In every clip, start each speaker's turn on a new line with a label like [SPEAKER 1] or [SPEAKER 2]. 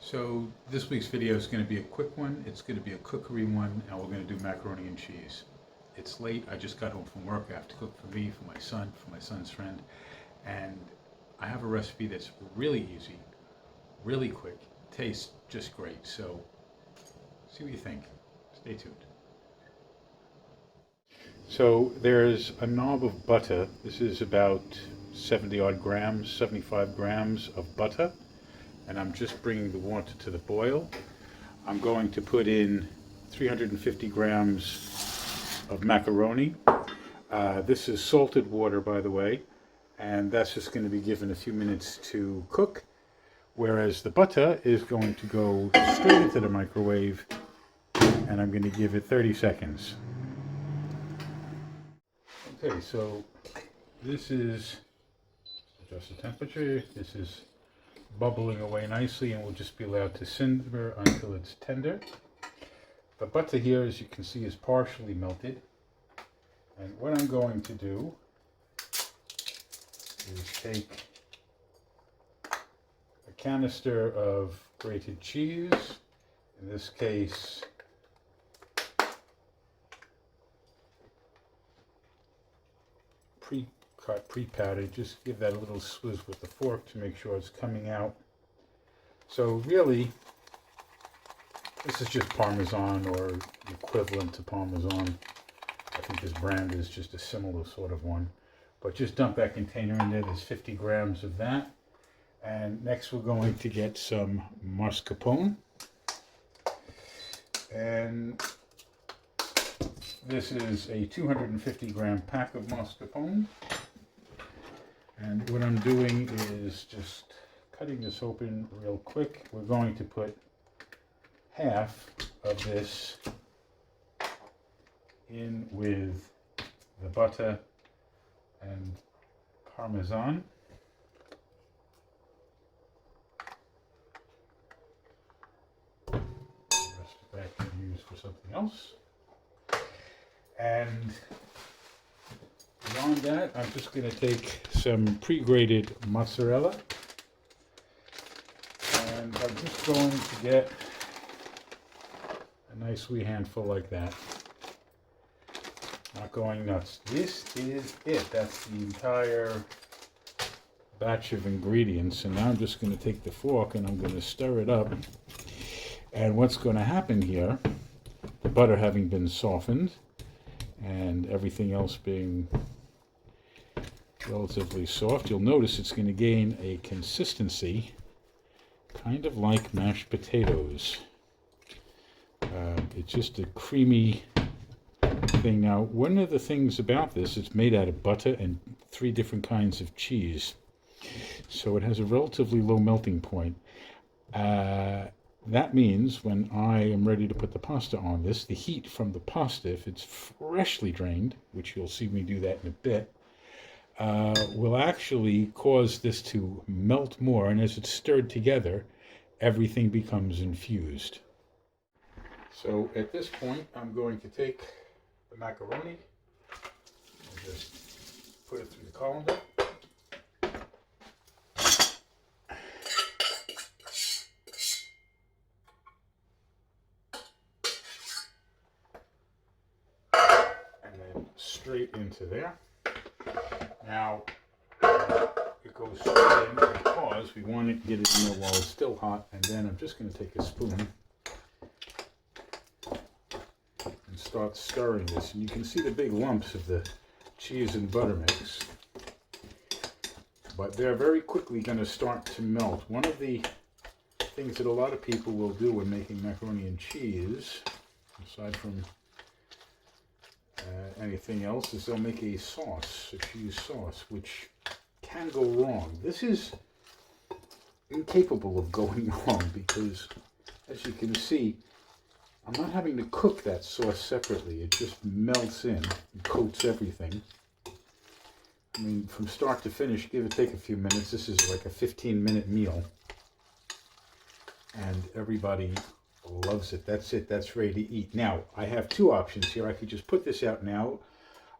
[SPEAKER 1] So this week's video is going to be a quick one. It's going to be a cookery one, and we're going to do macaroni and cheese. It's late. I just got home from work. I have to cook for me, for my son's friend, and I have a recipe that's really easy, really quick, tastes just great. So see what you think. Stay tuned. So there's a knob of butter. This is about 70 odd grams, 75 grams of butter. And I'm just bringing the water to the boil. I'm going to put in 350 grams of macaroni. This is salted water, by the way, and that's just going to be given a few minutes to cook, whereas the butter is going to go straight into the microwave, and I'm going to give it 30 seconds. Okay, so this is, adjust the temperature, this is bubbling away nicely, and will just be allowed to simmer until it's tender. The butter here, as you can see, is partially melted, and what I'm going to do is take a canister of grated cheese, in this case pre-cut, pre-powdered. Just give that a little swizz with the fork to make sure it's coming out. So really, this is just Parmesan or equivalent to Parmesan. I think this brand is just a similar sort of one. But just dump that container in there. There's 50 grams of that. And next we're going to get some mascarpone. And this is a 250 gram pack of mascarpone. And what I'm doing is just cutting this open real quick. We're going to put half of this in with the butter and Parmesan. The rest of that can be used for something else. And beyond that, I'm just going to take some pre-grated mozzarella, and I'm just going to get a nice wee handful like that. Not going nuts. This is it. That's the entire batch of ingredients. And now I'm just going to take the fork and I'm going to stir it up. And what's going to happen here, the butter having been softened and everything else being relatively soft, you'll notice it's going to gain a consistency kind of like mashed potatoes. It's just a creamy thing. Now, one of the things about this, it's made out of butter and 3 different kinds of cheese, so it has a relatively low melting point. That means when I am ready to put the pasta on this, the heat from the pasta, if it's freshly drained, which you'll see me do that in a bit, will actually cause this to melt more, and as it's stirred together, everything becomes infused. So at this point, I'm going to take the macaroni and just put it through the colander. And then straight into there. Now, it goes straight in because we want to get it in there while it's still hot, and then I'm just going to take a spoon and start stirring this. And you can see the big lumps of the cheese and butter mix, but they're very quickly going to start to melt. One of the things that a lot of people will do when making macaroni and cheese, aside from anything else, is they'll make a sauce, a cheese sauce, which can go wrong. This is incapable of going wrong because, as you can see, I'm not having to cook that sauce separately. It just melts in and coats everything. I mean, from start to finish, give or take a few minutes. This is like a 15-minute meal, and everybody loves it. That's it. That's ready to eat. Now, I have 2 options here. I could just put this out now.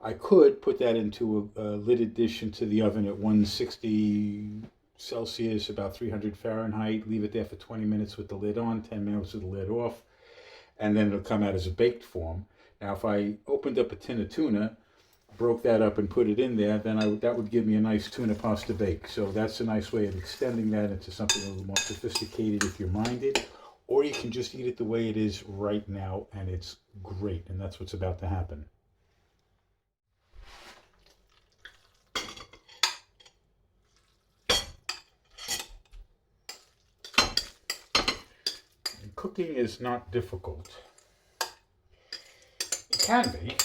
[SPEAKER 1] I could put that into a lidded dish into the oven at 160 Celsius, about 300 Fahrenheit. Leave it there for 20 minutes with the lid on, 10 minutes with the lid off, and then it'll come out as a baked form. Now, if I opened up a tin of tuna, broke that up and put it in there, then that would give me a nice tuna pasta bake. So that's a nice way of extending that into something a little more sophisticated if you're minded. Or you can just eat it the way it is right now, and it's great. And that's what's about to happen. And cooking is not difficult. It can be.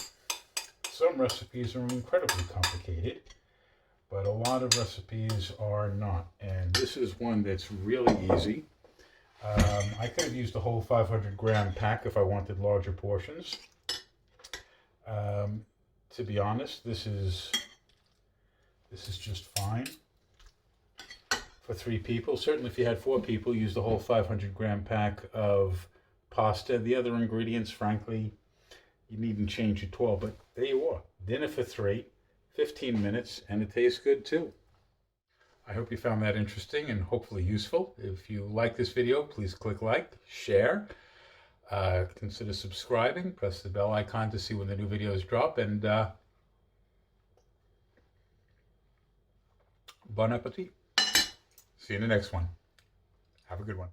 [SPEAKER 1] Some recipes are incredibly complicated, but a lot of recipes are not. And this is one that's really easy. I could have used a whole 500-gram pack if I wanted larger portions. To be honest, this is just fine for 3 people. Certainly if you had 4 people, use the whole 500-gram pack of pasta. The other ingredients, frankly, you needn't change at all, but there you are. Dinner for 3, 15 minutes, and it tastes good too. I hope you found that interesting and hopefully useful. If you like this video, please click like, share, consider subscribing, press the bell icon to see when the new videos drop, and bon appetit. See you in the next one. Have a good one.